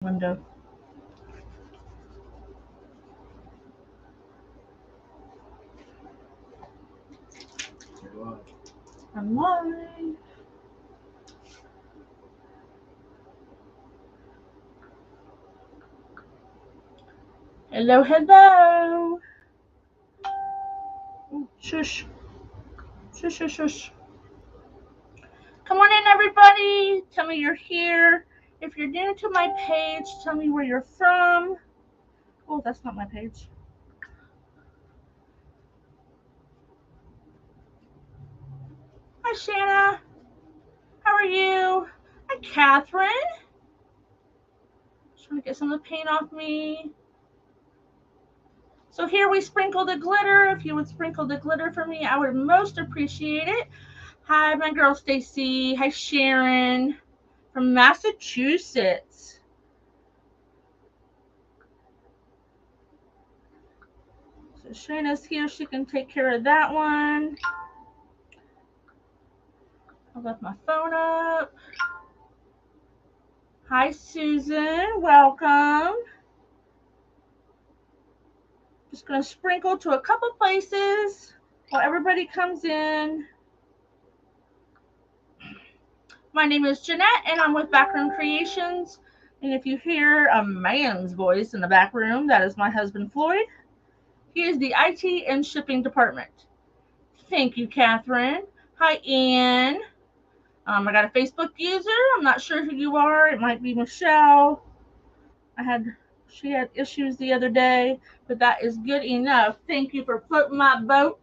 Window. I'm live. Hello, hello. Ooh, shush. Shush, shush, shush. Come on in, everybody. Tell me you're here. If you're new to my page, tell me where you're from. Oh, that's not my page. Hi, Shana. How are you? Hi, Catherine. Just trying to get some of the paint off me. So here we sprinkle the glitter. If you would sprinkle the glitter for me, I would most appreciate it. Hi, my girl Stacy. Hi, Sharon from Massachusetts. So Shana's here. She can take care of that one. I left my phone up. Hi, Susan. Welcome. Just going to sprinkle to a couple places while everybody comes in. My name is Jeanette, and I'm with Backroom Creations. And if you hear a man's voice in the back room, that is my husband, Floyd. He is the IT and shipping department. Thank you, Catherine. Hi, Ann. I got a Facebook user. I'm not sure who you are. It might be Michelle. She had issues the other day, but that is good enough. Thank you for floating my boat.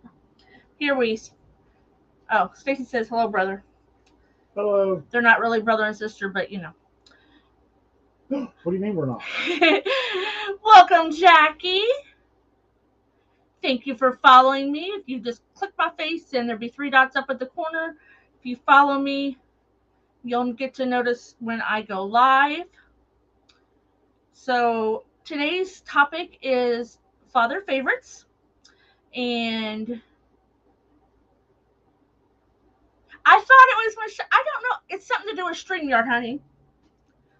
Oh, Stacy says hello, brother. Hello. They're not really brother and sister, but you know. What do you mean we're not? Welcome, Jackie. Thank you for following me. If you just click my face and there'll be 3 dots up at the corner. If you follow me, you'll get to notice when I go live. So today's topic is father favorites. And I thought it was I don't know. It's something to do with StreamYard, honey.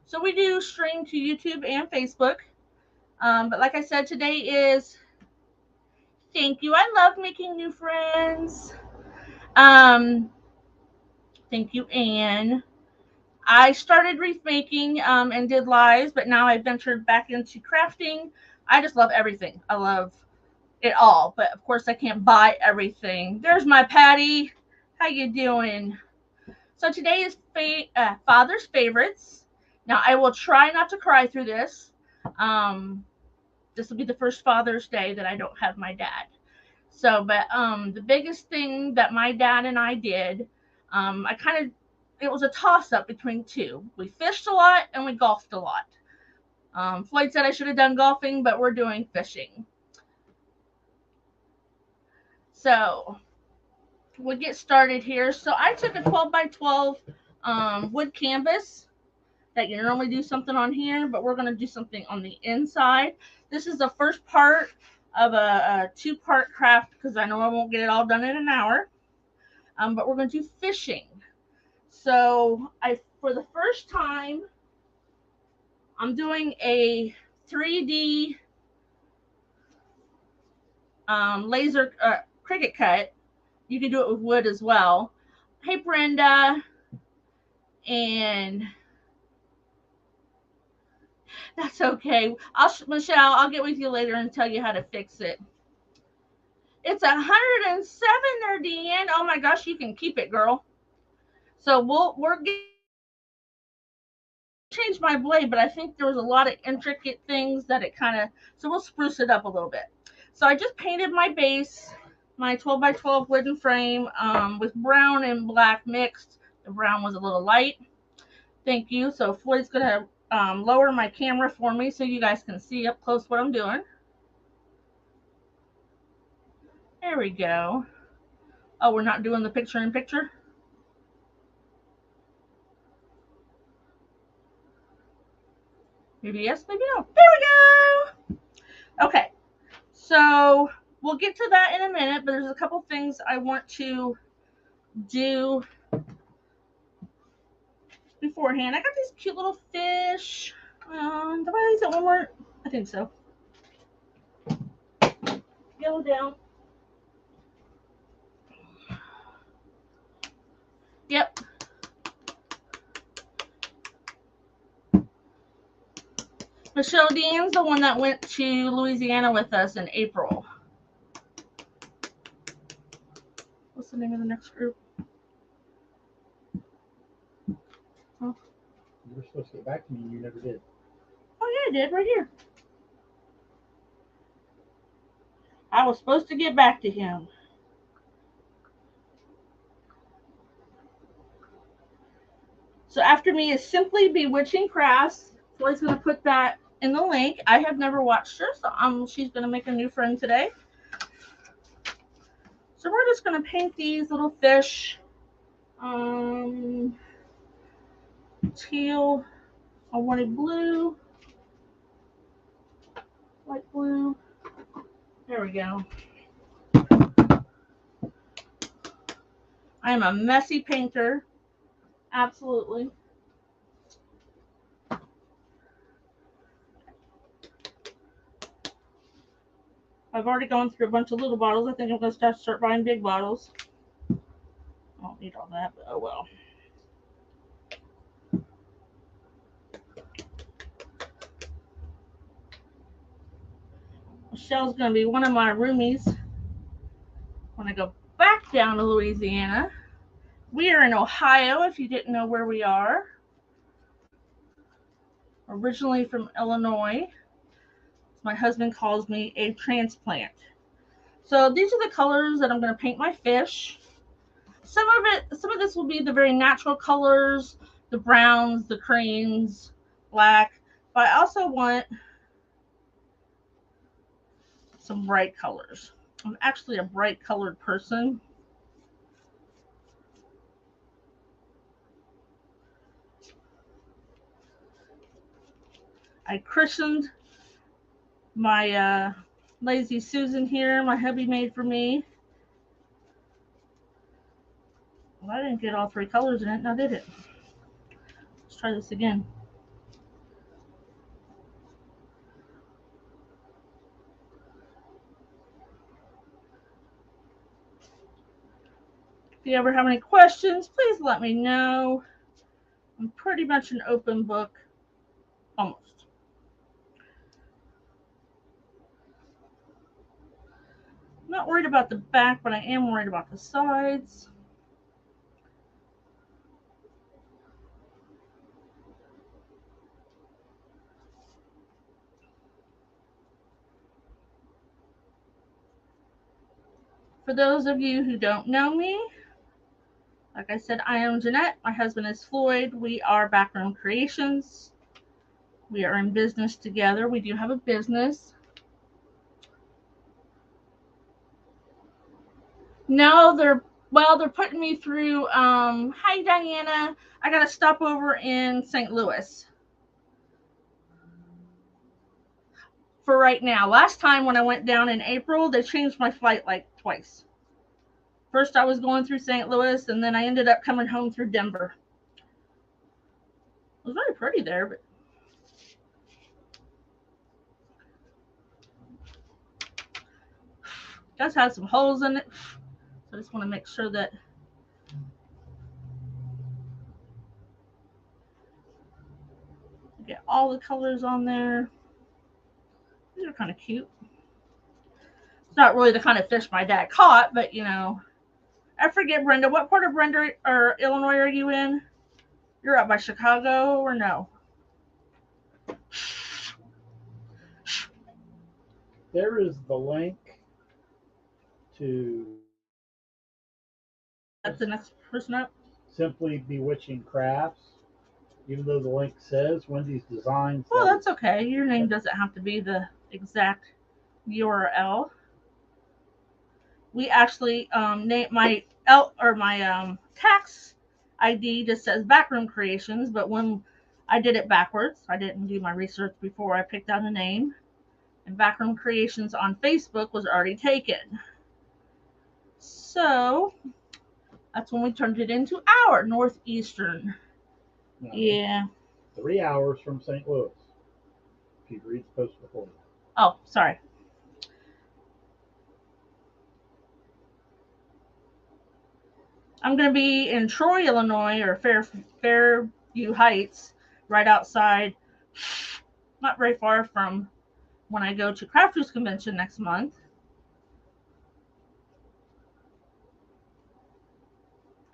So we do stream to YouTube and Facebook. But like I said, today is thank you. I love making new friends. Thank you, Anne. I started wreath making and did lives, but now I've ventured back into crafting. I just love everything. I love it all, but of course I can't buy everything. There's my Patty. How you doing? So today is Father's Favorites. Now I will try not to cry through this. This will be the first Father's Day that I don't have my dad. So, but the biggest thing that my dad and I did, it was a toss up between two. We fished a lot and we golfed a lot. Floyd said I should have done golfing, but we're doing fishing. So we'll get started here. So I took a 12 by 12 wood canvas that you normally do something on here, but we're going to do something on the inside. This is the first part of a 2-part craft because I know I won't get it all done in an hour. But we're going to do fishing. So for the first time, I'm doing a 3D laser cricket cut. You can do it with wood as well. Hey, Brenda. And that's okay. Michelle, I'll get with you later and tell you how to fix it. It's 107 there, Deanne. Oh my gosh, you can keep it, girl. So we're getting change my blade, but I think there was a lot of intricate things that it kind of, so we'll spruce it up a little bit. So I just painted my base, my 12 by 12 wooden frame with brown and black mixed. The brown was a little light. Thank you. So Floyd's going to lower my camera for me so you guys can see up close what I'm doing. There we go. Oh, we're not doing the picture in picture? Maybe yes, maybe no. There we go. Okay. So we'll get to that in a minute, but there's a couple things I want to do beforehand. I got these cute little fish. Did I use it one more? I think so. Go down. Yep. Michelle Dean's the one that went to Louisiana with us in April. What's the name of the next group? You were supposed to get back to me and you never did. Oh, yeah, I did. Right here. I was supposed to get back to him. So after me is Simply Bewitching Crafts. Floyd's going to put that in the link. I have never watched her, so she's going to make a new friend today. So we're just going to paint these little fish. Teal. I wanted blue. Light blue. There we go. I am a messy painter. Absolutely. I've already gone through a bunch of little bottles. I think I'm going to start buying big bottles. I don't need all that, but oh well. Michelle's going to be one of my roomies when I go back down to Louisiana. We are in Ohio, if you didn't know where we are. Originally from Illinois. My husband calls me a transplant. So these are the colors that I'm going to paint my fish. Some of this will be the very natural colors, the browns, the creams, black. But I also want some bright colors. I'm actually a bright colored person. I christened my Lazy Susan here, my hubby made for me. Well, I didn't get all three colors in it, now did it? Let's try this again. If you ever have any questions, please let me know. I'm pretty much an open book, almost. I'm not worried about the back, but I am worried about the sides. For those of you who don't know me, like I said, I am Jeanette. My husband is Floyd. We are Backroom Creations. We are in business together. We do have a business. No, they're putting me through. Hi Diana. I got to stop over in St. Louis for right now. Last time when I went down in April, they changed my flight like twice. First I was going through St. Louis, and then I ended up coming home through Denver. It was very pretty there, but it does have some holes in it. So I just want to make sure that I get all the colors on there. These are kind of cute. It's not really the kind of fish my dad caught, but you know. I forget, Brenda. What part of Brenda or Illinois are you in? You're up by Chicago or no? There is the link to That's the next person up. Simply Bewitching Crafts. Even though the link says Wendy's Designs. Well, that's okay. Your name doesn't have to be the exact URL. We actually name my tax ID just says Backroom Creations, but when I did it backwards, I didn't do my research before I picked out a name, and Backroom Creations on Facebook was already taken. So that's when we turned it into our Northeastern. No, Yeah. 3 hours from St. Louis. Keep reads posted before you. Oh, sorry. I'm going to be in Troy, Illinois, or Fairview Heights, right outside, not very far from when I go to Crafty's convention next month.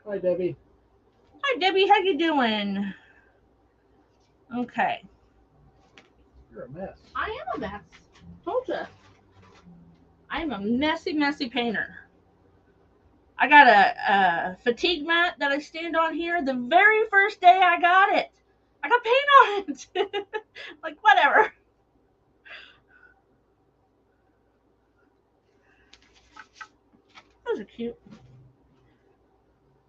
Hi, Debbie. Hi, Debbie. How you doing? Okay. You're a mess. I am a mess. Told you. I'm a messy, messy painter. I got a fatigue mat that I stand on here. The very first day I got it, I got paint on it. Like, whatever. Those are cute.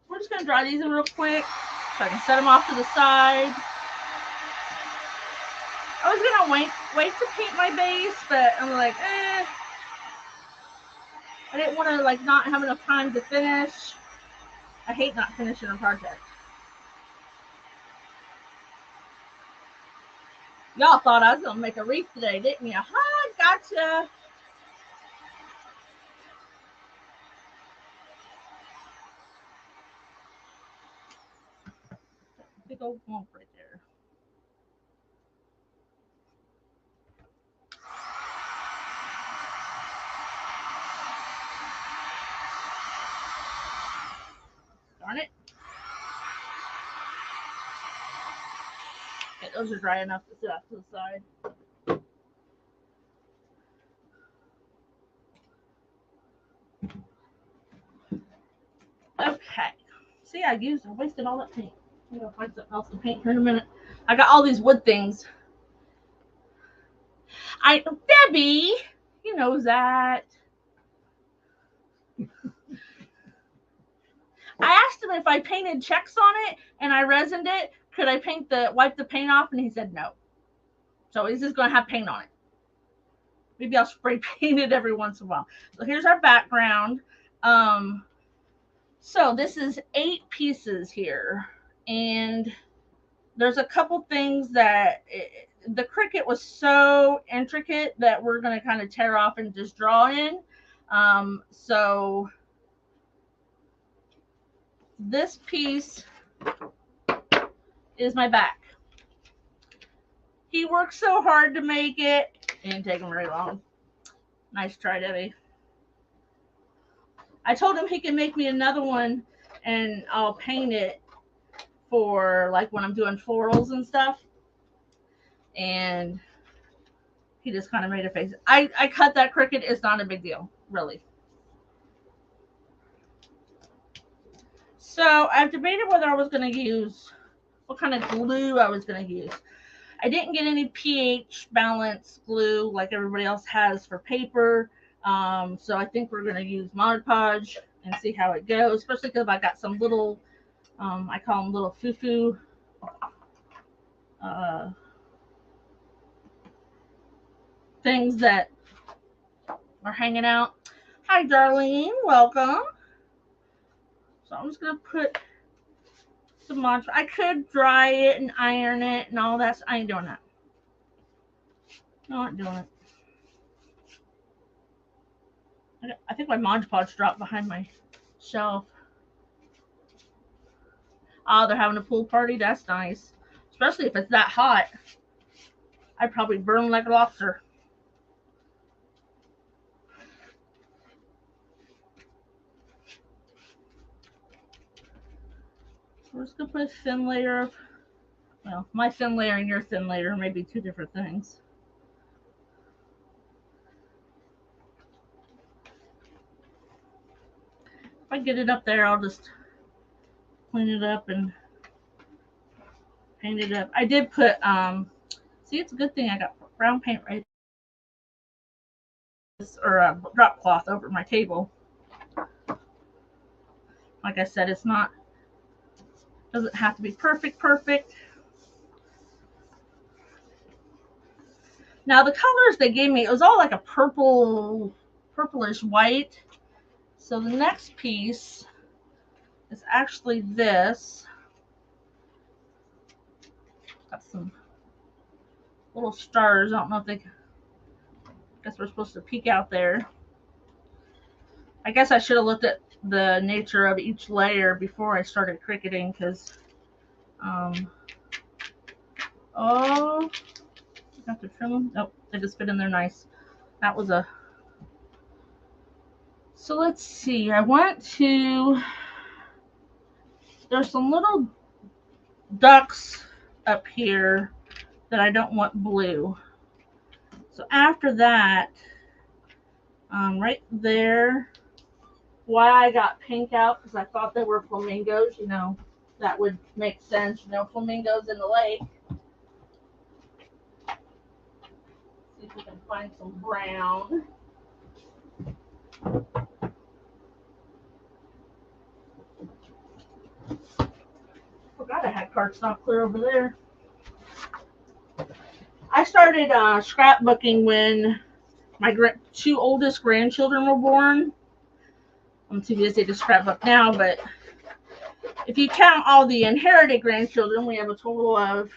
We're just going to dry these in real quick so I can set them off to the side. I was going to wait to paint my base, but I'm like, I didn't want to like not have enough time to finish. I hate not finishing a project. Y'all thought I was going to make a wreath today, didn't you? Hi, gotcha. Big old bump right there. Darn it. Okay, those are dry enough to sit off to the side. Okay. See, I wasted all that paint. I'm going to find something else to paint here in a minute. I got all these wood things. Debbie, you know that. I asked him if I painted checks on it and I resined it, could I wipe the paint off? And he said no. So he's just going to have paint on it. Maybe I'll spray paint it every once in a while. So here's our background. So this is 8 pieces here. And there's a couple things that the Cricut was so intricate that we're going to kind of tear off and just draw in. So this piece is my back. He worked so hard to make it. It didn't take him very long. Nice try, Debbie. I told him he can make me another one and I'll paint it for like when I'm doing florals and stuff. And he just kind of made a face. I cut that Cricut. It's not a big deal, really. So I've debated whether I was going to use, what kind of glue I was going to use. I didn't get any pH balance glue like everybody else has for paper. So I think we're going to use Mod Podge and see how it goes, especially because I got some little, I call them little foo-foo things that are hanging out. Hi, Darlene. Welcome. So I'm just going to put some Mod Podge. I could dry it and iron it and all that. I ain't doing that. Not doing it. I think my Mod Podge dropped behind my shelf. Oh, they're having a pool party? That's nice. Especially if it's that hot. I'd probably burn like a lobster. We're just going to put a thin layer of, well, my thin layer and your thin layer may be 2 different things. If I get it up there, I'll just clean it up and paint it up. I did put, see, it's a good thing I got brown paint right there, or a drop cloth over my table. Like I said, it's not, doesn't have to be perfect. Now the colors they gave me, it was all like a purplish white. So the next piece is actually this. Got some little stars. I don't know if they, I guess we're supposed to peek out there. I guess I should have looked at the nature of each layer before I started cricketing because, oh, I have to trim them. Nope, they just fit in there nice. That was a, so let's see. I want to, there's some little ducks up here that I don't want blue. So after that, right there, why I got pink out because I thought they were flamingos. You know, that would make sense. You know, flamingos in the lake. See if we can find some brown. Forgot I had cardstock clear over there. I started scrapbooking when my two oldest grandchildren were born. I'm too busy to scrapbook now, but if you count all the inherited grandchildren, we have a total of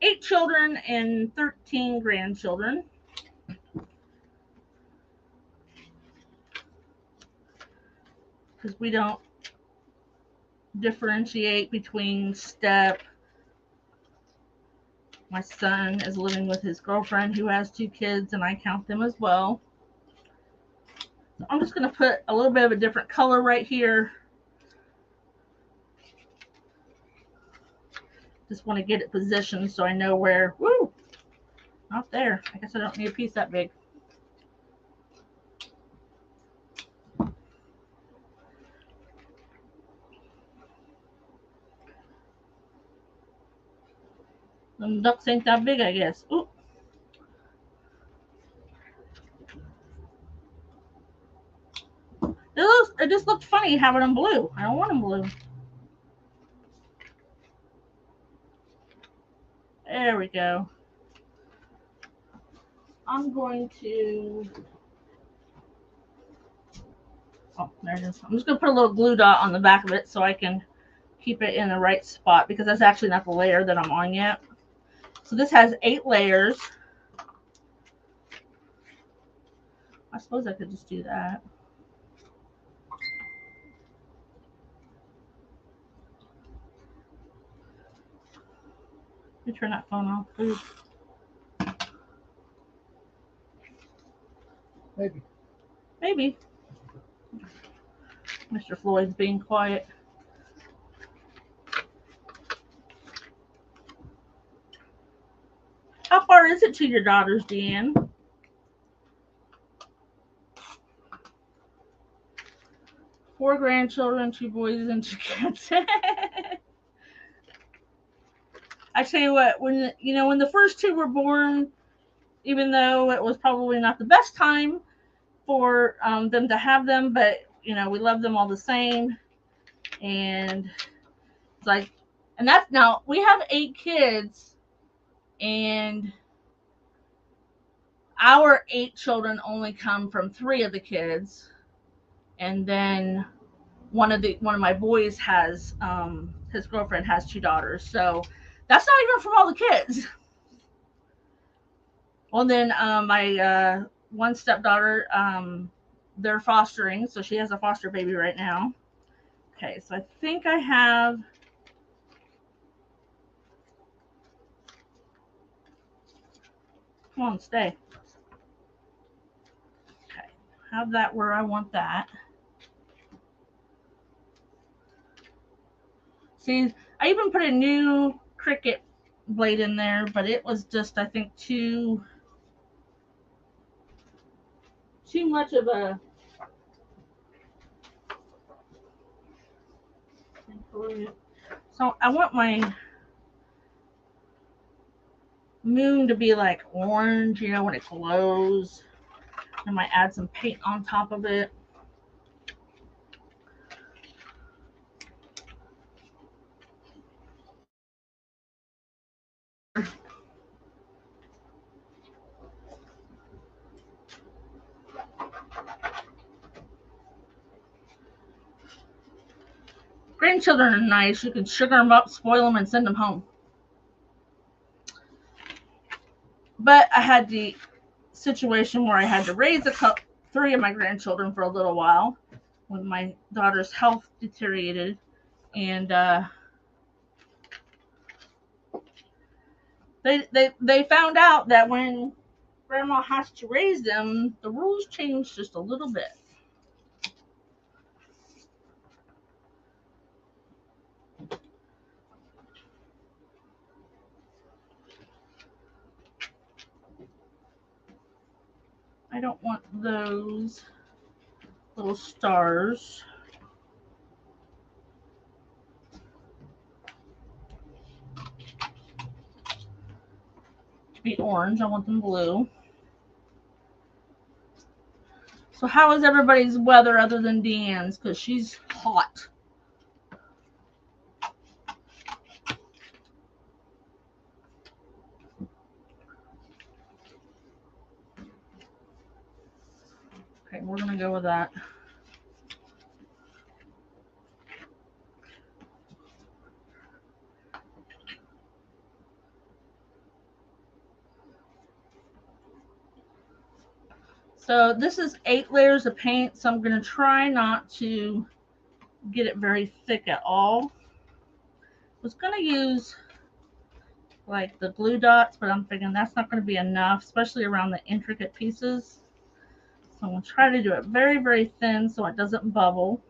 8 children and 13 grandchildren. Because we don't differentiate between step. My son is living with his girlfriend who has 2 kids, and I count them as well. So I'm just going to put a little bit of a different color right here. Just want to get it positioned so I know where. Woo! Not there. I guess I don't need a piece that big. The ducks ain't that big, I guess. Ooh. It just looked funny having them blue. I don't want them blue. There we go. I'm going to, oh, there it is. I'm just going to put a little glue dot on the back of it so I can keep it in the right spot because that's actually not the layer that I'm on yet. So this has 8 layers. I suppose I could just do that. Let me turn that phone off, please. Maybe. Maybe. Mr. Floyd's being quiet. How far is it to your daughters, Deanne? 4 grandchildren, 2 boys and 2 cats. I tell you what, when the first 2 were born, even though it was probably not the best time for them to have them, but we love them all the same. And it's like, and that's, now we have 8 kids, and our 8 children only come from 3 of the kids, and then one of my boys has his girlfriend has 2 daughters, so that's not even from all the kids. Well, then my one stepdaughter, they're fostering, so she has a foster baby right now. Okay, so I think I have, come on, stay. Okay, have that where I want that. See, I even put a new Cricut blade in there, but it was just, I think, too much of a, so I want my moon to be like orange, when it glows. I might add some paint on top of it. Grandchildren are nice. You can sugar them up, spoil them, and send them home. I had the situation where I had to raise three of my grandchildren for a little while when my daughter's health deteriorated, and they found out that when grandma has to raise them, the rules change just a little bit. I don't want those little stars to be orange. I want them blue. So how is everybody's weather other than Deanne's? Because she's hot. Okay, we're going to go with that. So this is 8 layers of paint, so I'm going to try not to get it very thick at all. I was going to use like the glue dots, but I'm thinking that's not going to be enough, especially around the intricate pieces. So I'm going to try to do it very, very thin so it doesn't bubble.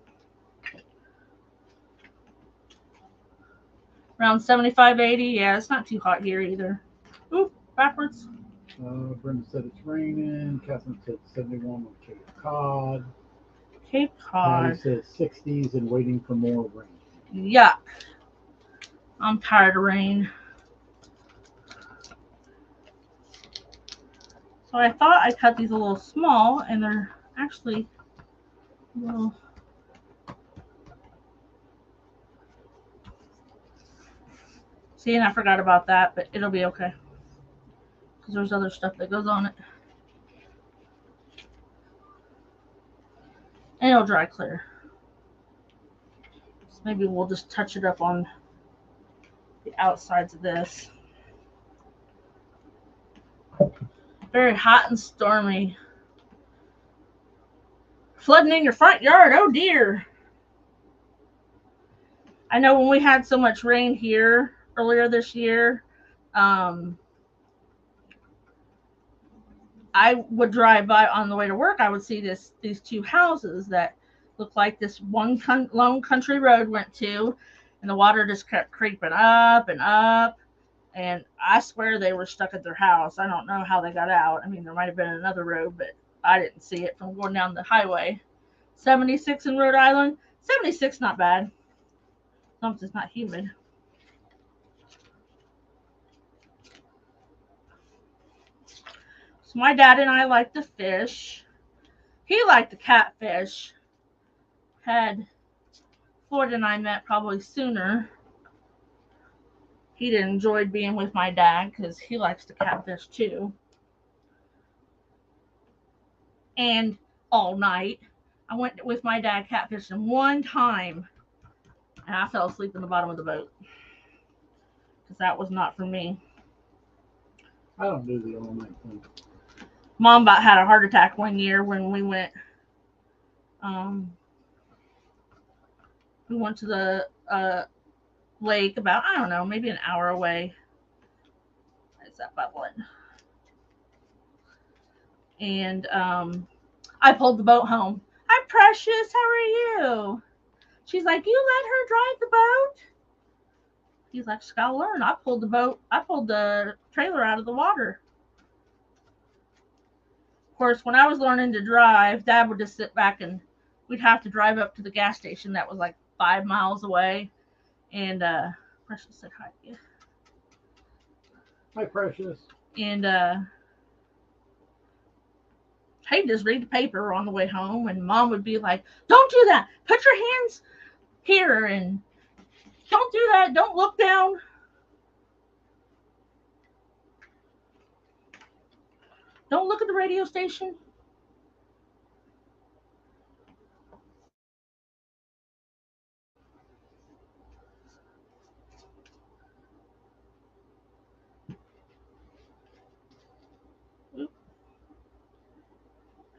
Around 75, 80. Yeah, it's not too hot here either. Oop, backwards. Brenda said it's raining. Catherine said 71 on Cape Cod. Cape Patty Cod. says 60s and waiting for more rain. Yuck. I'm tired of rain. So I thought I cut these a little small, and they're actually a little... See, and I forgot about that, but it'll be okay. Because there's other stuff that goes on it. And it'll dry clear. So maybe we'll just touch it up on the outsides of this. Very hot and stormy. Flooding in your front yard, oh dear. I know when we had so much rain here earlier this year, I would drive by on the way to work. I would see these two houses that looked like this one lone country road went to, and the water just kept creeping up and up. And I swear they were stuck at their house. I don't know how they got out. I mean, there might have been another road, but I didn't see it from going down the highway. 76 in Rhode Island. 76, not bad. As long as it's not humid. So my dad and I liked to fish. He liked to catfish. Had Floyd and I met probably sooner. He'd enjoyed being with my dad because he likes to catfish too. And all night, I went with my dad catfishing one time, and I fell asleep in the bottom of the boat because that was not for me. I don't do the all night thing. Mom about had a heart attack one year when we went. We went to the lake about, I don't know, maybe an hour away. Is that bubbling? And I pulled the boat home. Hi, Precious. How are you? She's like, you let her drive the boat? He's like, she's gotta learn. I pulled the trailer out of the water. Of course, when I was learning to drive, Dad would just sit back and we'd have to drive up to the gas station that was like 5 miles away. And Precious said hi to you. Hi, Precious. And I'd just read the paper on the way home, and Mom would be like, don't do that. Put your hands here, and don't do that. Don't look down. Don't look at the radio station.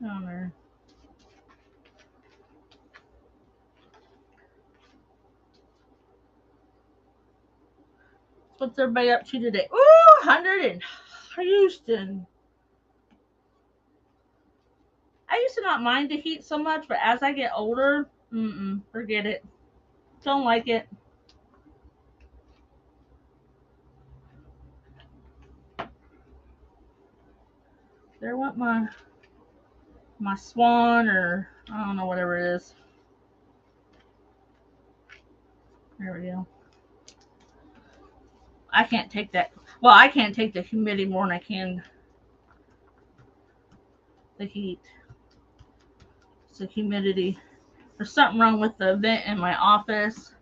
Counter. What's everybody up to today? Ooh, 100 in Houston. I used to not mind the heat so much, but as I get older, forget it. Don't like it. There went my swan, or I don't know, whatever it is. There we go. I can't take that. Well, I can't take the humidity more than I can the heat. It's the humidity. There's something wrong with the vent in my office.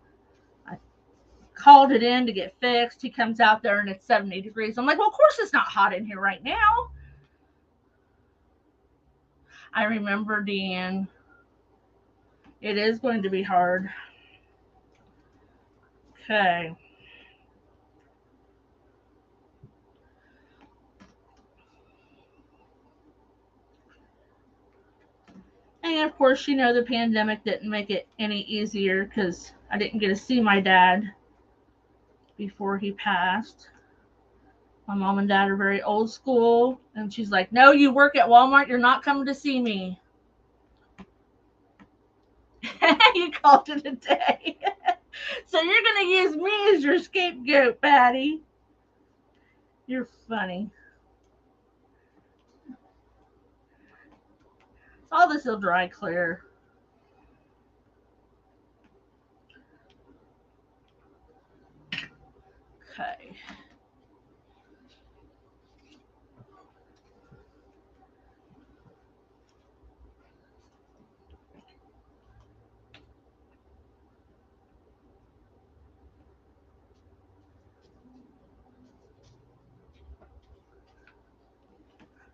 I called it in to get fixed. He comes out there and it's 70 degrees. I'm like, well, of course it's not hot in here right now. I remember, Dan. It is going to be hard. Okay. And of course, the pandemic didn't make it any easier because I didn't get to see my dad before he passed. My mom and dad are very old school, and she's like, no, you work at Walmart, you're not coming to see me. You called it a day. So you're going to use me as your scapegoat, Patty. You're funny. All this will dry clear. Okay.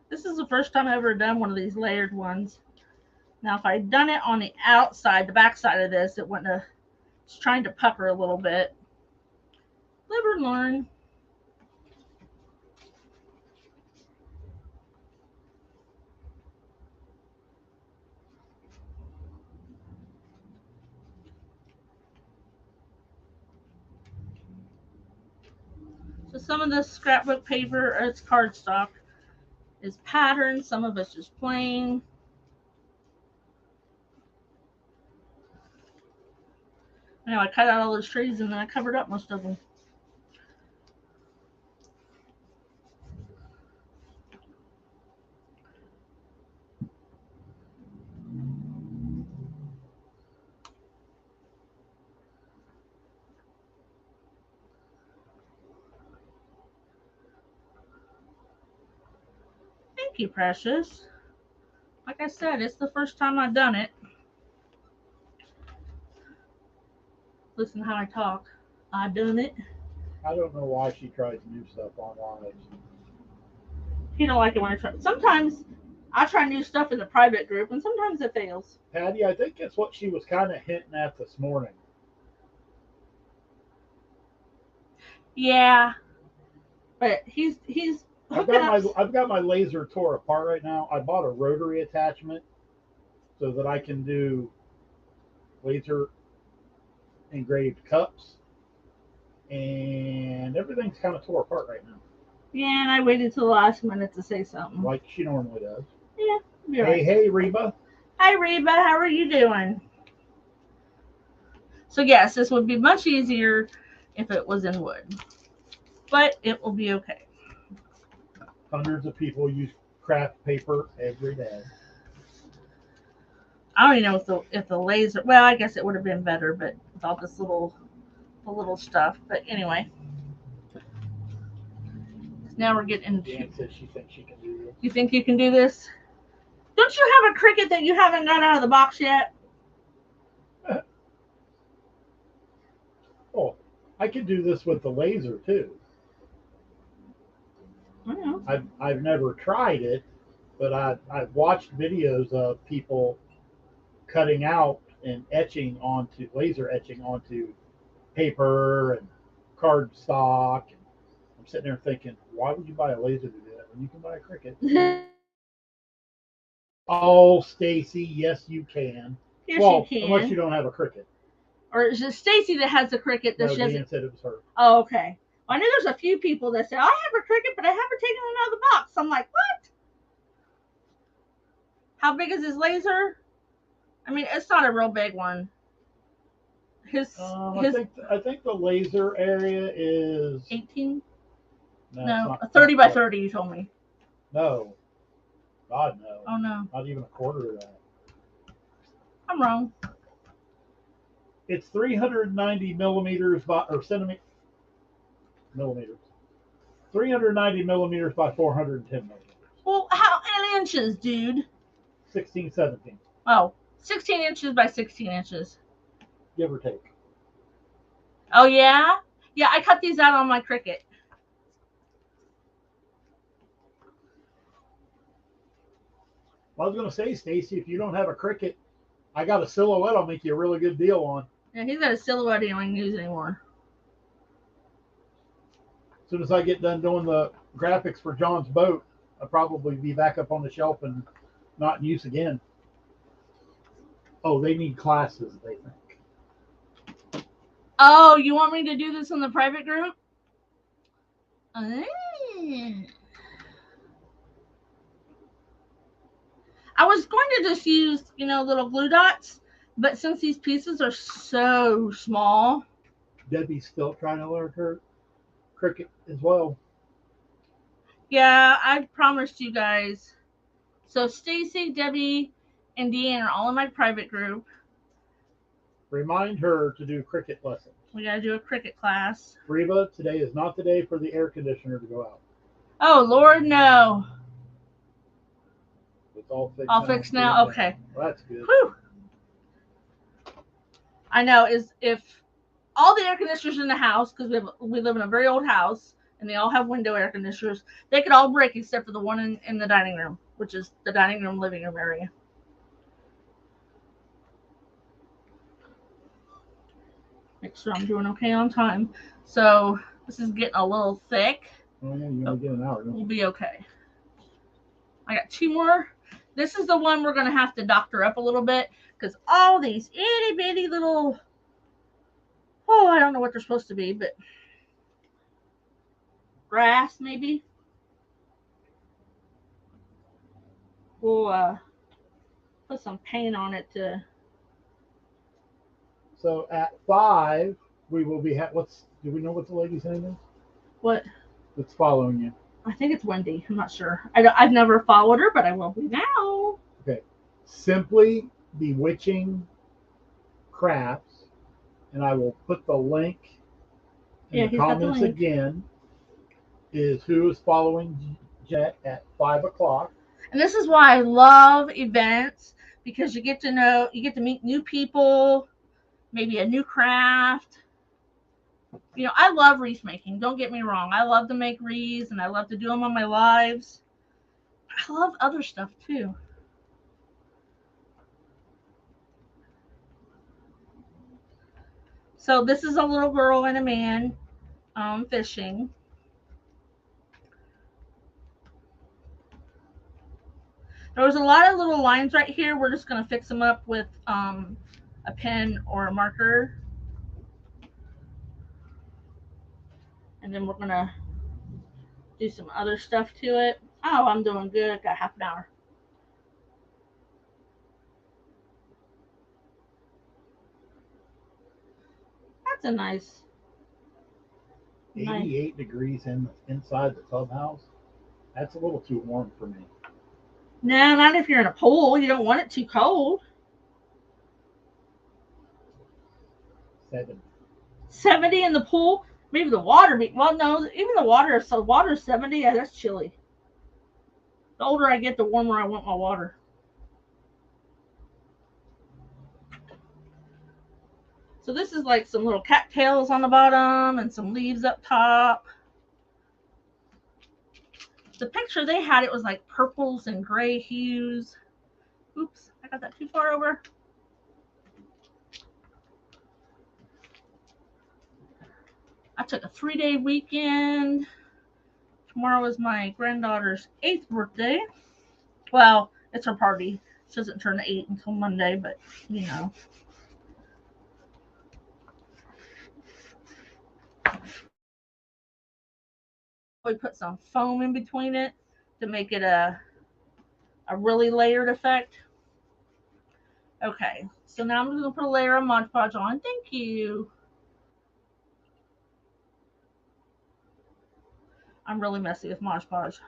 This is the first time I've ever done one of these layered ones. Now, if I'd done it on the outside, the back side of this, it wouldn't have. It's trying to pucker a little bit. Live and learn. So some of this scrapbook paper, or it's cardstock, is patterned. Some of it's just plain. Now I cut out all those trees and then I covered up most of them. Thank you, precious. Like I said, it's the first time I've done it. Listen to how I talk. I've done it. I don't know why she tries new stuff online. You don't like it when I try. Sometimes I try new stuff in the private group, and sometimes it fails. Patty, I think it's what she was kind of hinting at this morning. Yeah, but he's I've hooking up. got my laser tore apart right now. I bought a rotary attachment so that I can do laser engraved cups, and everything's kind of tore apart right now. Yeah, and I waited till the last minute to say something. Like she normally does. Yeah, Hey, right. hey, Reba. Hi, Reba. How are you doing? So yes, this would be much easier if it was in wood, but it will be okay. Hundreds of people use craft paper every day. I don't even know if the laser. Well, I guess it would have been better, but with all this the little stuff. But anyway, now we're getting into. Jan says she thinks she can do this. You think you can do this? Don't you have a Cricut that you haven't got out of the box yet? Oh, I could do this with the laser too. I know. I've never tried it, but I've watched videos of people cutting out and etching onto laser etching onto paper and cardstock. And I'm sitting there thinking, why would you buy a laser to do that when you can buy a Cricut? Oh, Stacy, yes, you can. Yes, Well, you unless can. you don't have a Cricut. Or is it Stacy that has the Cricut? No, Dan said it was her. Oh, okay. Well, I know there's a few people that say, I have a Cricut, but I haven't taken it out of the box. I'm like, what? How big is his laser? I mean, it's not a real big one. I think the laser area is 18. No, a 30 by 30. You told me. No, God no. Oh no, not even a quarter of that. I'm wrong. It's 390 millimeters or millimeters. 390 millimeters by 410 millimeters. Well, how in inches, dude? 16, 17. Oh, 16 inches by 16 inches. Give or take. Oh, yeah? Yeah, I cut these out on my Cricut. I was going to say, Stacy, if you don't have a Cricut, I got a silhouette I'll make you a really good deal on. Yeah, he's got a silhouette he don't use anymore. As soon as I get done doing the graphics for John's boat, I'll probably be back up on the shelf and not in use again. Oh, they need classes, they think. Oh, you want me to do this in the private group? I was going to just use, little glue dots, but since these pieces are so small. Debbie's still trying to learn her Cricut as well. Yeah, I promised you guys. So Stacy, Debbie, and Deanne are all in my private group. Remind her to do Cricut lessons. We got to do a Cricut class. Reba, today is not the day for the air conditioner to go out. Oh, Lord, no. It's all fixed now? Okay. Well, that's good. Whew. I know. If all the air conditioners in the house, because we live in a very old house, and they all have window air conditioners, they could all break except for the one in the dining room, which is the dining room, living room area. Make sure I'm doing okay on time. So this is getting a little thick. Oh, yeah, you only get an hour. We'll be okay. I got 2 more. This is the one we're going to have to doctor up a little bit because all these itty bitty little, I don't know what they're supposed to be, but grass maybe. We'll put some paint on it to. So at 5, we will be. Do we know what the lady's name is? What? That's following you. I think it's Wendy. I'm not sure. I've never followed her, but I will be now. Okay. Simply Bewitching Crafts, and I will put the link in the comments again. Is who is following Jeanette at 5 o'clock. And this is why I love events, because you get to meet new people, maybe a new craft. I love wreath making. Don't get me wrong. I love to make wreaths, and I love to do them on my lives. I love other stuff too. So this is a little girl and a man fishing. There was a lot of little lines right here. We're just going to fix them up with a pen or a marker. And then we're going to do some other stuff to it. Oh, I'm doing good. Got half an hour. That's a nice. 88 degrees inside the clubhouse. That's a little too warm for me. No, not if you're in a pool. You don't want it too cold. 70 in the pool. Maybe the water. Well, no, even the water. So water 70. Yeah, that's chilly. The older I get, the warmer I want my water. So this is like some little cattails on the bottom and some leaves up top. The picture they had, it was like purples and gray hues. Oops, I got that too far over. I took a 3-day weekend. Tomorrow is my granddaughter's 8th birthday. Well, It's her party. She doesn't turn 8 until Monday, but you know. We put some foam in between it to make it a really layered effect. Okay, so now I'm just gonna put a layer of Mod Podge on. Thank you. I'm really messy with Mod Podge.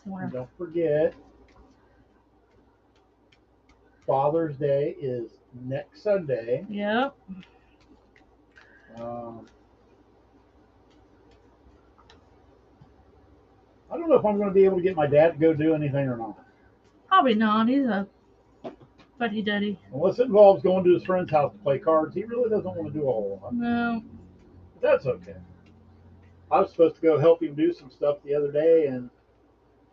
And don't forget, Father's Day is next Sunday. Yep. I don't know if I'm going to be able to get my dad to go do anything or not. Probably not. He's a fuddy duddy. Unless it involves going to his friend's house to play cards, he really doesn't want to do a whole lot. No. But that's okay. I was supposed to go help him do some stuff the other day, and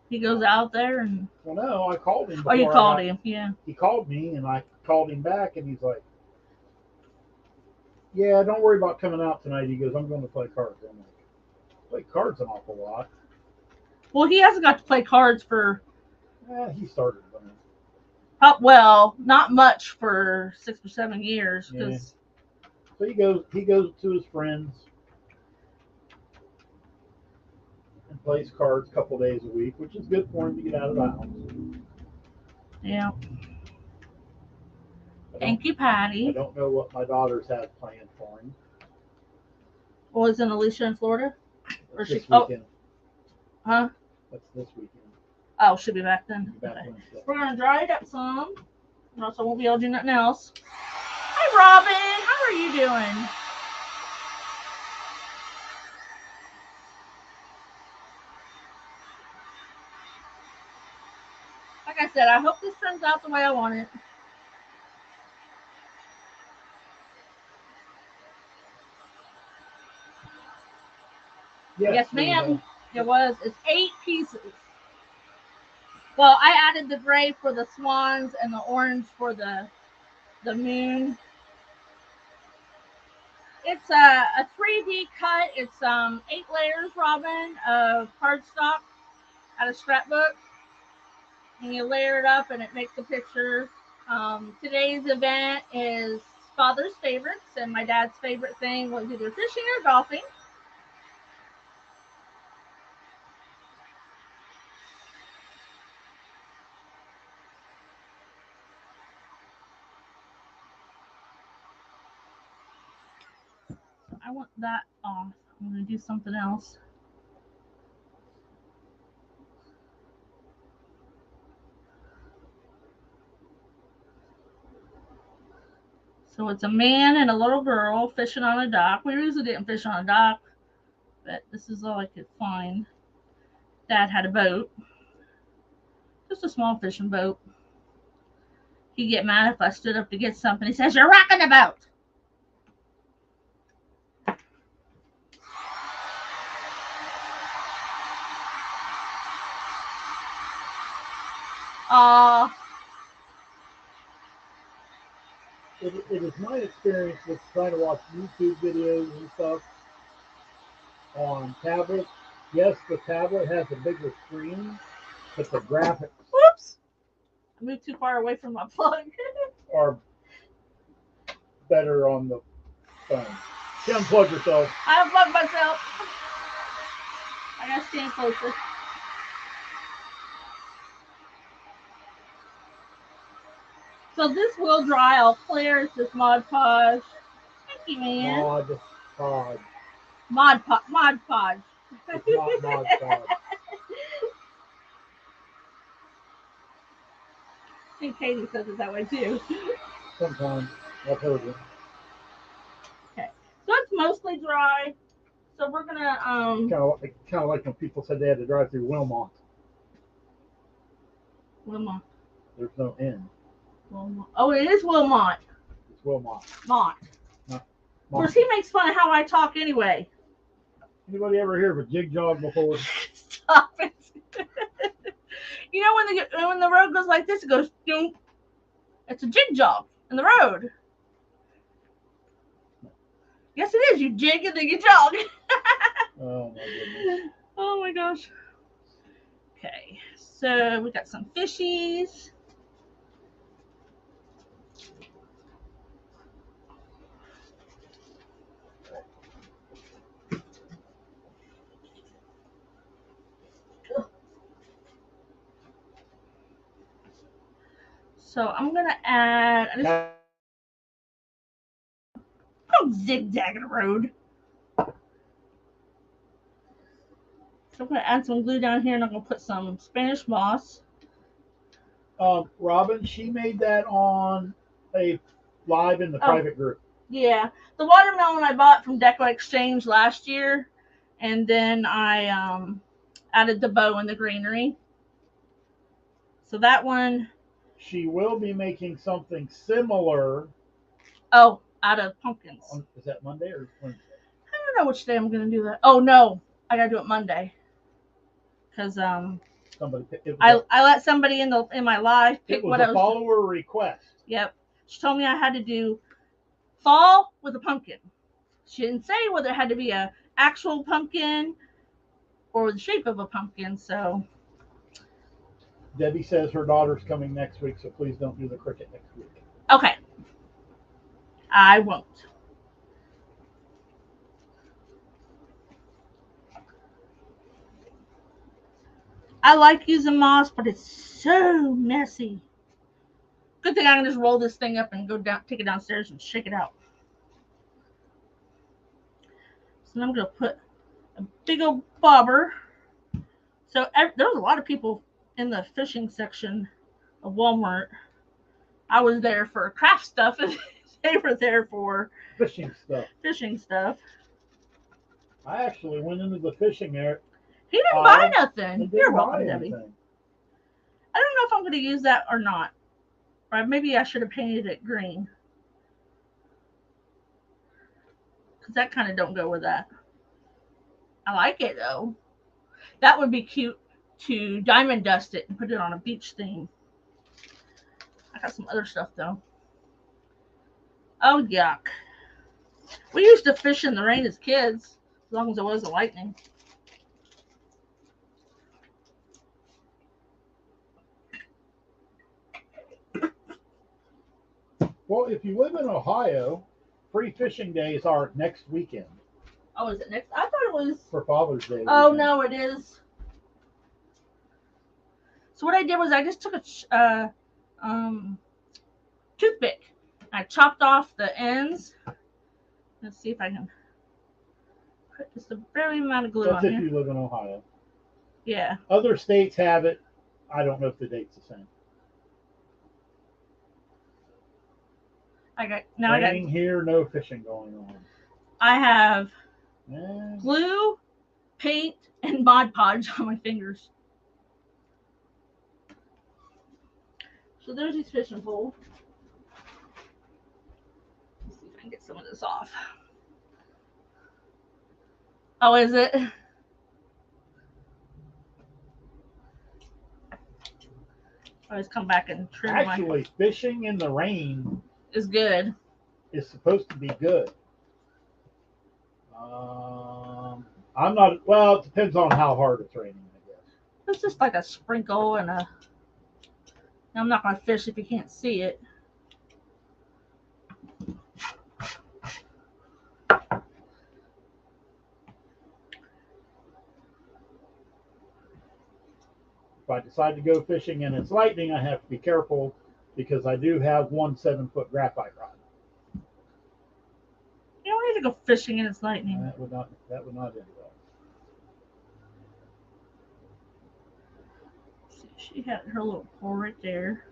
he goes out there and. Well, no, I called him. Oh, you called him? Yeah. He called me, and I called him back, and he's like, "Yeah, don't worry about coming out tonight." He goes, "I'm going to play cards." I'm like, "Play cards an awful lot." Well, he hasn't got to play cards for. He started playing. Well, not much for 6 or 7 years. Yeah. So he goes to his friends and plays cards a couple days a week, which is good for him to get out of the house. Yeah. Thank you, Patty. I don't know what my daughters have planned for him. Well, isn't Alicia in Florida? Or this weekend. Oh. Huh? That's this weekend. Oh, she'll be back then. Back okay. We're going to dry it up some. Or else I won't be able to do nothing else. Hi, Robin. How are you doing? Like I said, I hope this turns out the way I want it. Yes, ma'am. It was. It's 8 pieces. Well, I added the gray for the swans and the orange for the moon. It's a 3D cut. It's 8 layers, Robin, of cardstock out of scrapbook. And you layer it up and it makes a picture. Today's event is Father's favorites, and my dad's favorite thing was either fishing or golfing. I want that off. I'm going to do something else. So it's a man and a little girl fishing on a dock. We usually didn't fish on a dock, but this is all I could find. Dad had a boat. Just a small fishing boat. He'd get mad if I stood up to get something. He says, "You're rocking the boat." It is my experience with trying to watch YouTube videos and stuff on tablets. Yes, the tablet has a bigger screen, but the graphics. Whoops! I moved too far away from my plug. Are better on the phone. You unplug yourself. I unplugged myself. I gotta stand closer. So this will dry. I'll clear. It's just Mod Podge. Thank you, man. Mod Podge. Mod Podge. Mod Podge. It's not Mod Podge. I think Katie says it that way too. Sometimes. I've heard it. Okay. So it's mostly dry. So we're gonna kind of like when people said they had to drive through Wilmot. Wilmot. There's no N. Wilmot. Oh, it is Wilmot. It's Wilmot. Mott. Of course, he makes fun of how I talk anyway. Anybody ever hear of a jig jog before? Stop it. You know when the road goes like this, it goes doom. It's a jig jog in the road. Yes, it is. You jig and then you jog. Oh my goodness. Oh my gosh. Okay, So we got some fishies. So I'm gonna add. Don't zigzag the road. So I'm gonna add some glue down here, and I'm gonna put some Spanish moss. Robin, she made that on a live in the private group. Yeah, the watermelon I bought from Deco Exchange last year, and then I added the bow and the greenery. So that one. She will be making something similar. Oh, out of pumpkins. Is that Monday or Wednesday? I don't know which day I'm gonna do that. Oh no, I gotta do it Monday. Cause I let somebody in my live pick what I was. It was a follower request. Yep, she told me I had to do fall with a pumpkin. She didn't say whether it had to be a actual pumpkin or the shape of a pumpkin. So Debbie says her daughter's coming next week, so please don't do the cricket next week. Okay, I won't. I like using moss, but it's so messy. Good thing I can just roll this thing up and go down, take it downstairs and shake it out. So I'm going to put a big old bobber. So there was a lot of people in the fishing section of Walmart. I was there for craft stuff, and they were there for fishing stuff. I actually went into the fishing area. He didn't buy nothing. You're welcome, Debbie. I don't know if I'm going to use that or not. Or maybe I should have painted it green. Because that kind of don't go with that. I like it, though. That would be cute to diamond dust it and put it on a beach theme. I got some other stuff, though. Oh, yuck. We used to fish in the rain as kids, as long as it wasn't lightning. Well, if you live in Ohio, free fishing days are next weekend. Oh, is it next? I thought it was for Father's Day. Oh, weekend. No, it is. So what I did was I just took a toothpick. I chopped off the ends. Let's see if I can put just a very amount of glue on here. That's if you live in Ohio. Yeah. Other states have it. I don't know if the date's the same. Raining here, no fishing going on. I have glue, paint, and Mod Podge on my fingers. So there's these fishing poles. Let's see if I can get some of this off. Oh, is it? I always come back and trim. Actually, fishing in the rain is good. It's supposed to be good. I'm not. Well, it depends on how hard it's raining, I guess. It's just like a sprinkle and a. I'm not going to fish if you can't see it. If I decide to go fishing and it's lightning, I have to be careful because I do have one 7-foot graphite rod. You don't need to go fishing and it's lightning. That would not end well. See, she had her little pole right there.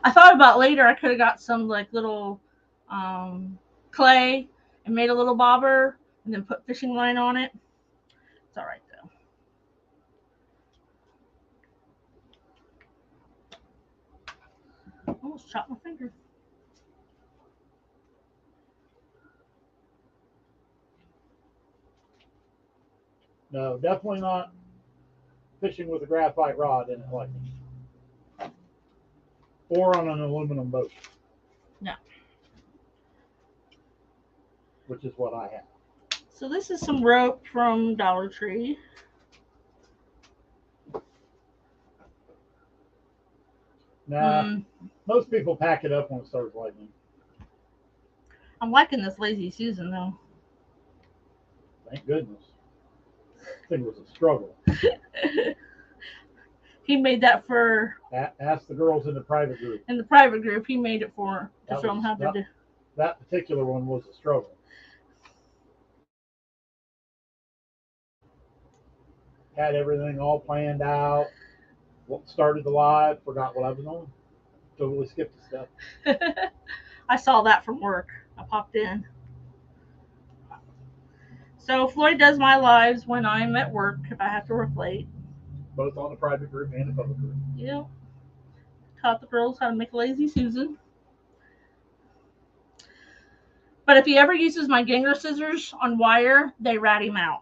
I thought about later I could have got some like little clay and made a little bobber and then put fishing line on it. It's all right though. Almost chopped my finger. No, definitely not fishing with a graphite rod in it lightning. Or on an aluminum boat. No. Which is what I have. So this is some rope from Dollar Tree. Nah, most people pack it up when it starts lightning. I'm liking this Lazy Susan though. Thank goodness. I think it was a struggle. He made that for. Ask the girls in the private group. In the private group, he made it for to show them how to do. That particular one was a struggle. Had everything all planned out. Started the live, forgot what I was on. Totally skipped the step. I saw that from work. I popped in. So Floyd does my lives when I'm at work if I have to work late. Both on the private group and the public group. Yep. Taught the girls how to make a Lazy Susan. But if he ever uses my Ginger scissors on wire, they rat him out.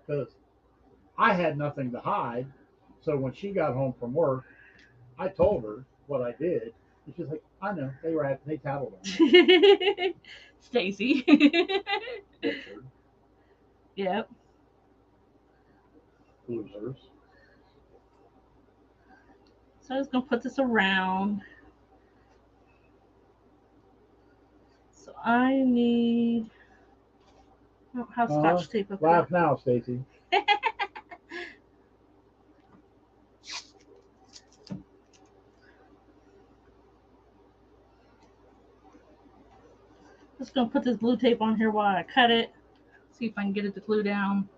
Because I had nothing to hide. So when she got home from work, I told her what I did. And she's like, I know, they tattled on Stacy. Richard. Yep. Losers. So I was going to put this around. So I need. I don't have Scotch tape up Laugh now, Stacy. Just gonna put this glue tape on here while I cut it. See if I can get it to glue down.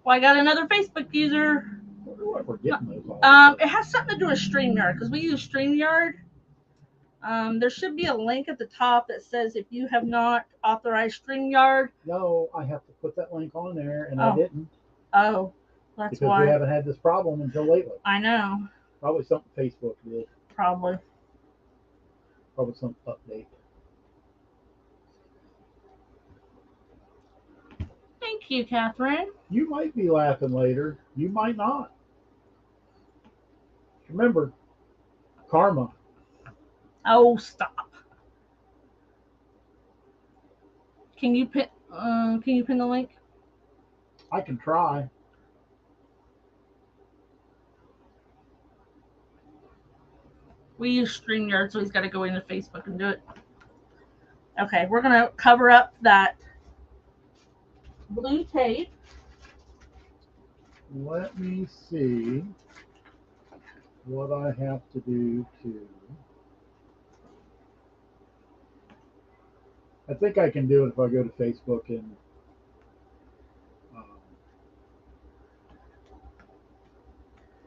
Well, I got another Facebook user. We're getting those it has something to do with StreamYard because we use StreamYard. There should be a link at the top that says if you have not authorized StreamYard. No, I have to put that link on there, and I didn't. Oh, that's because why. We haven't had this problem until lately. I know. Probably something Facebook did. Probably some update. Thank you, Catherine. You might be laughing later. You might not. Remember, karma. Oh, stop. Can you pin the link? I can try. We use StreamYard, so he's got to go into Facebook and do it. Okay, we're going to cover up that blue tape. Let me see what I have to do to. I think I can do it if I go to Facebook and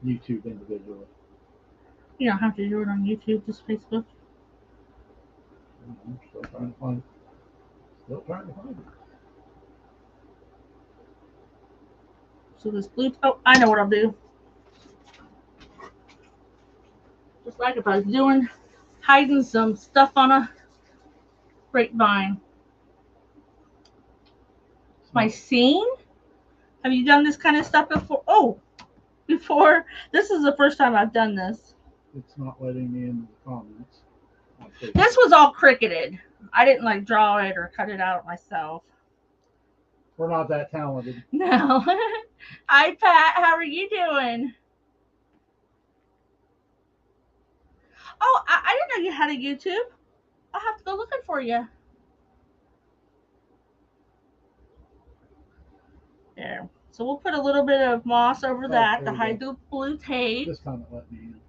YouTube individually. You don't have to do it on YouTube, just Facebook. I'm still trying to find it. So this blue. Oh, I know what I'll do. Just like if I was hiding some stuff on a grapevine. My scene? Have you done this kind of stuff before? Oh, before. This is the first time I've done this. It's not letting me into the comments. This was all cricketed. I didn't draw it or cut it out myself. We're not that talented. No. Hi, Pat. How are you doing? Oh, I didn't know you had a YouTube. I'll have to go looking for you. There. So we'll put a little bit of moss over that to hide the blue tape. This time it let me in.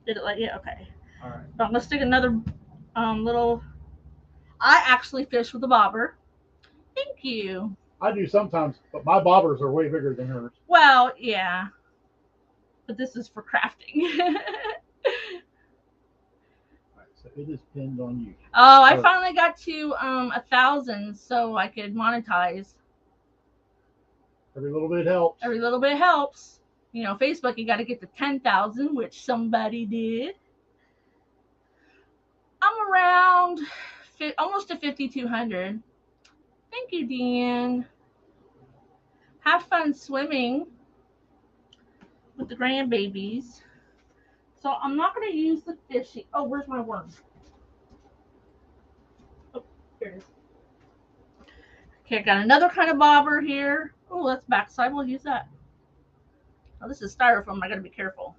Did it let you? Okay. All right. So I'm going to stick another little. I actually fish with a bobber. Thank you. I do sometimes, but my bobbers are way bigger than hers. Well, yeah. But this is for crafting. Right, so it is pinned on you. Oh, I finally got to 1,000 so I could monetize. Every little bit helps. Every little bit helps. Facebook, you got to get to 10,000, which somebody did. I'm around almost to 5,200. Thank you, Dan. Have fun swimming with the grandbabies. So I'm not going to use the fishy. Oh, where's my worm? Oh, here it is. Okay, I got another kind of bobber here. Oh, that's backside. We'll use that. Oh, this is styrofoam. I got to be careful.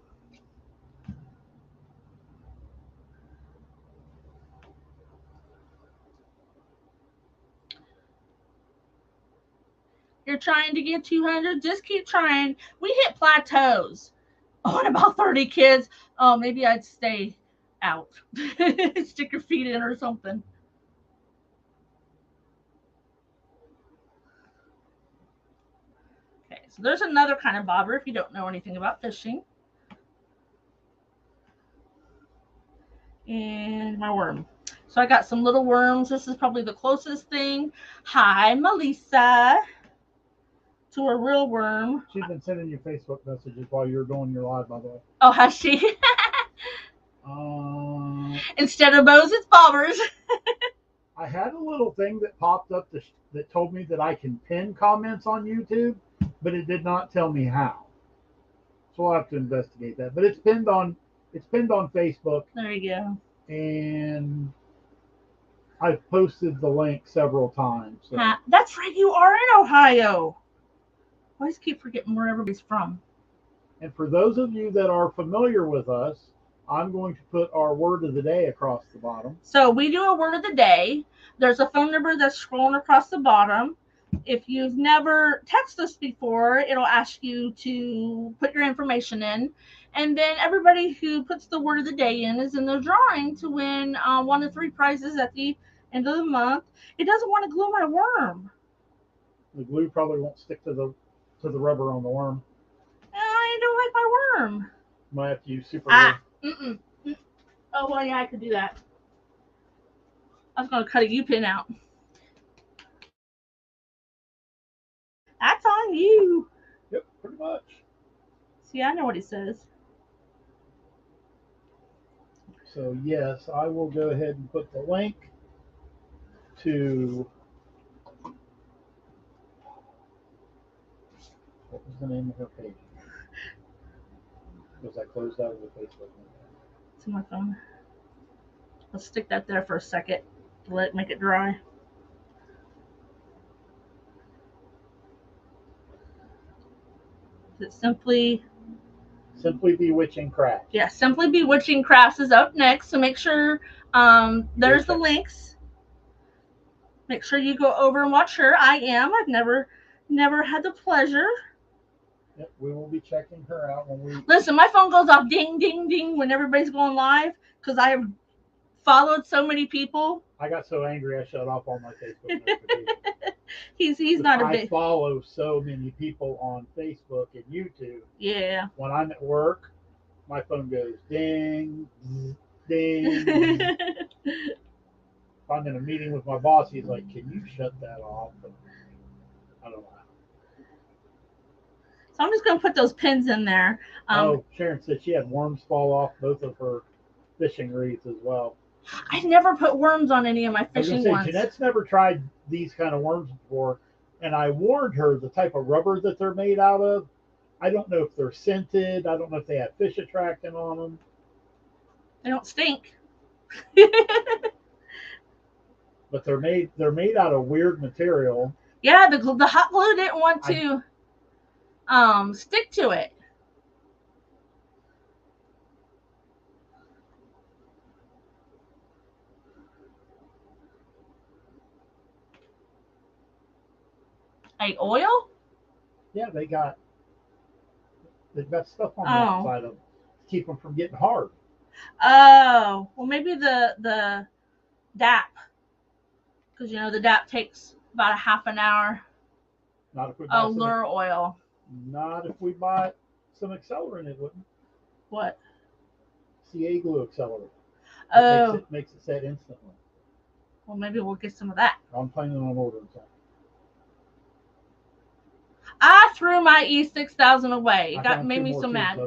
You're trying to get 200. Just keep trying. We hit plateaus on about 30 kids. Oh, maybe I'd stay out. Stick your feet in or something. Okay, so there's another kind of bobber if you don't know anything about fishing. And my worm. So I got some little worms. This is probably the closest thing. Hi, Melissa. To a real worm. She's been sending you Facebook messages while you're doing your live, by the way. Oh, has she? Instead of bows, it's bobbers. I had a little thing that popped up that told me that I can pin comments on YouTube, but it did not tell me how. So we'll have to investigate that. But it's pinned on Facebook. There you go. And I've posted the link several times. So. That's right, you are in Ohio. I always keep forgetting where everybody's from. And for those of you that are familiar with us, I'm going to put our word of the day across the bottom. So we do a word of the day. There's a phone number that's scrolling across the bottom. If you've never texted us before, it'll ask you to put your information in. And then everybody who puts the word of the day in is in the drawing to win one of 3 prizes at the end of the month. It doesn't want to glue my worm. The glue probably won't stick to the rubber on the worm. I don't like my worm. Might have to use super glue. Oh, well, yeah, I could do that. I was going to cut a U-pin out. That's on you. Yep, pretty much. See, I know what he says. So, yes, I will go ahead and put the link to... What was the name of her page? Because I closed out of the Facebook. It's in my phone. Let's stick that there for a second to let it make it dry. Is it Simply Bewitching Crafts? Yeah, Simply Bewitching Crafts is up next. So make sure there's the links. Make sure you go over and watch her. I am. I've never had the pleasure. Yep, we will be checking her out when we... Listen, my phone goes off ding, ding, ding when everybody's going live because I have followed so many people. I got so angry I shut off all my Facebook notifications. He's not a big... I follow so many people on Facebook and YouTube. Yeah. When I'm at work, my phone goes ding, ding. If I'm in a meeting with my boss, he's like, "Can you shut that off?" But I don't know. So I'm just going to put those pins in there. Sharon said she had worms fall off both of her fishing wreaths as well. I never put worms on any of my fishing ones. Jeanette's never tried these kind of worms before, and I warned her the type of rubber that they're made out of. I don't know if they're scented. I don't know if they have fish attractant on them. They don't stink. But they're made out of weird material. Yeah, the hot glue didn't want to stick to it. Like oil? Yeah, they've got stuff on the outside of them to keep them from getting hard. Oh, well, maybe the DAP, because the DAP takes about a half an hour. Not if we buy lure oil. Not if we buy some accelerant, it wouldn't. What? CA glue accelerant. Oh. Makes it set instantly. Well, maybe we'll get some of that. I'm planning on ordering some. I threw my E6000 away. It made me so mad.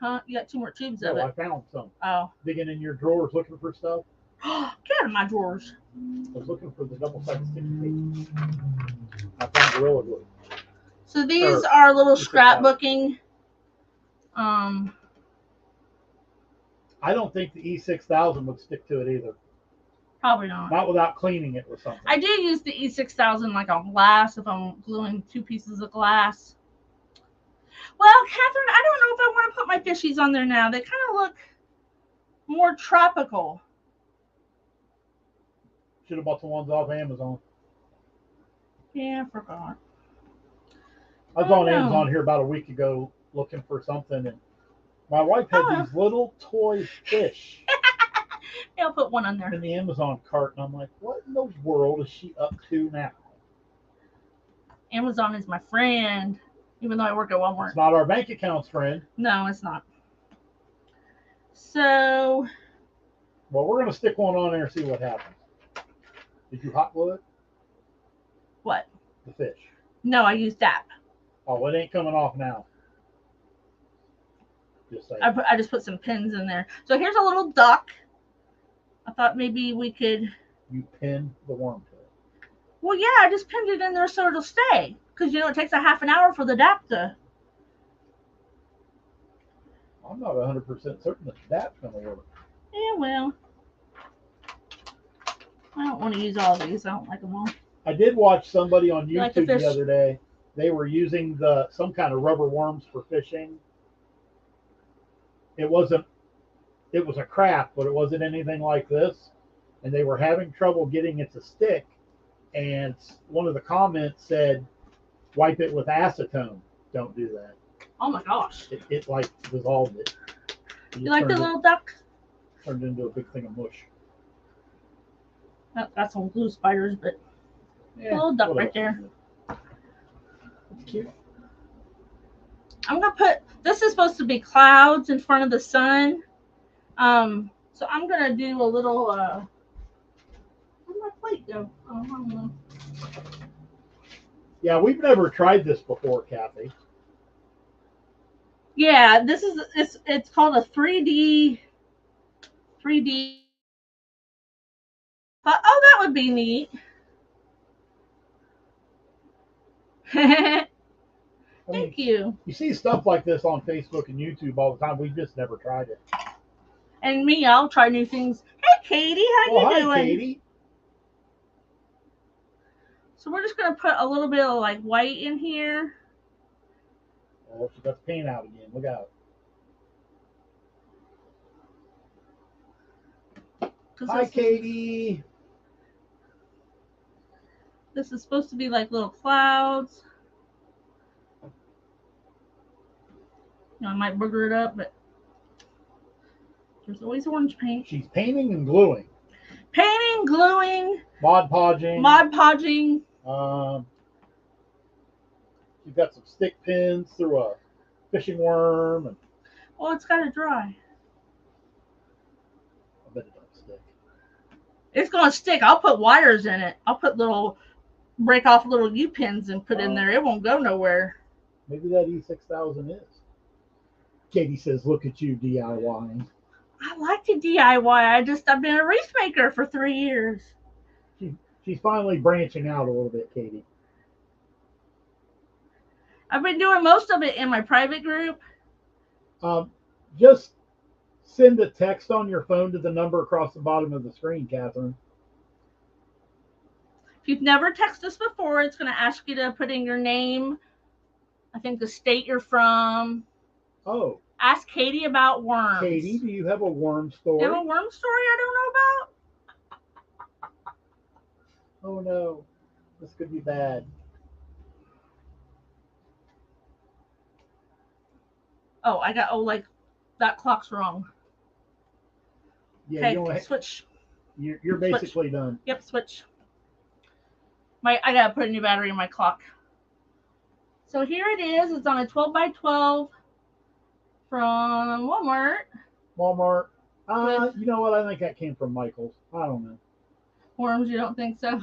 Huh? You got 2 more tubes of it. I found some. Oh. Digging in your drawers looking for stuff. Get out of my drawers. I was looking for the double-sided sticky tape. I found Gorilla Glue. So these are little scrapbooking I don't think the E6000 would stick to it either. Probably not. Not without cleaning it with something. I do use the E6000 like on glass if I'm gluing 2 pieces of glass. Well, Catherine, I don't know if I want to put my fishies on there now. They kind of look more tropical. Should have bought the ones off Amazon. Yeah, I forgot. I was on Amazon here about a week ago looking for something, and my wife had these little toy fish. Yeah, I'll put one on there. In the Amazon cart, and I'm like, what in the world is she up to now? Amazon is my friend, even though I work at Walmart. It's not our bank account's friend. No, it's not. So. Well, we're going to stick one on there and see what happens. Did you hot glue it? What? The fish. No, I used DAP. Oh, it ain't coming off now. Just saying. I just put some pins in there. So here's a little duck. I thought maybe we could. You pin the worm to it. Well, yeah, I just pinned it in there so it'll stay. Because, it takes a half an hour for the DAP to. I'm not 100% certain that that's going to work. Yeah, well. I don't want to use all these. I don't like them all. I did watch somebody on You like YouTube the the other day. They were using some kind of rubber worms for fishing. It was a craft, but it wasn't anything like this. And they were having trouble getting it to stick. And one of the comments said, wipe it with acetone. Don't do that. Oh my gosh. It like dissolved it. You like the little duck? Turned into a big thing of mush. That's some glue spiders, but Yeah, little duck right there. It's cute. I'm gonna put, this is supposed to be clouds in front of the sun. So I'm gonna do a little where'd my plate go? Oh, I don't know. Yeah, we've never tried this before, Kathy. Yeah, this is it's called a 3D. Thought, oh, that would be neat. Thank you. You see stuff like this on Facebook and YouTube all the time. We've just never tried it. And me, I'll try new things. Hey, Katie, how you doing? Hi, Katie. So we're just gonna put a little bit of like white in here. Oh, she got the paint out again. Look out. Hi, Katie. This is supposed to be like little clouds. I might booger it up, but there's always orange paint. She's painting and gluing. Painting, gluing. Mod podging. Mod podging. She's got some stick pins through a fishing worm. And well, it's got to dry. I bet it don't stick. It's going to stick. I'll put wires in it. I'll put break off little U-pins and put in there. It won't go nowhere. Maybe that E6000 is. Katie says, look at you DIYing. I like to DIY. I've been a wreath maker for 3 years. She's finally branching out a little bit, Katie. I've been doing most of it in my private group. Just send a text on your phone to the number across the bottom of the screen, Catherine. If you've never texted us before, it's going to ask you to put in your name, I think the state you're from. Oh. Ask Katie about worms. Katie, do you have a worm story? You have a worm story I don't know about? Oh no, this could be bad. Oh, like that clock's wrong. Yeah, okay, switch. You're basically switch. Done. Yep, switch. I gotta put a new battery in my clock. So here it is. It's on a 12x12 from Walmart. You know what? I think that came from Michael's. I don't know. Worms, you don't think so?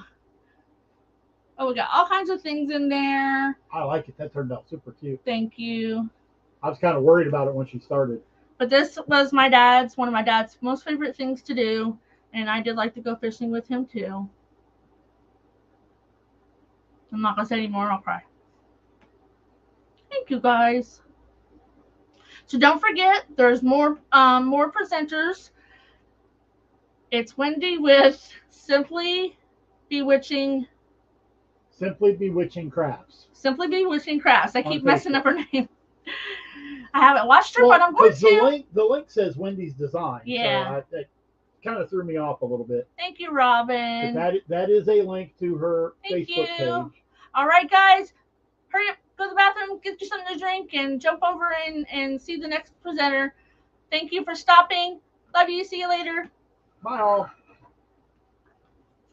Oh, we got all kinds of things in there. I like it. That turned out super cute. Thank you. I was kind of worried about it when she started. But this was one of my dad's most favorite things to do. And I did like to go fishing with him too. I'm not going to say anymore. I'll cry. Thank you, guys. So don't forget, there's more presenters. It's Wendy with Bewitching Simply Bewitching Crafts Simply Bewitching Crafts. I on keep messing Facebook. up her name. I haven't watched her, but Well, I'm going because to. the link says Wendy's Design, so Yeah. it kind of threw me off a little bit. Thank you, But Robin. that is a link to her Thank Facebook you. page. All right, guys. Hurry up, go to the bathroom, get you something to drink, and jump over and see the next presenter. Thank you for stopping. Love you. See you later. Bye all.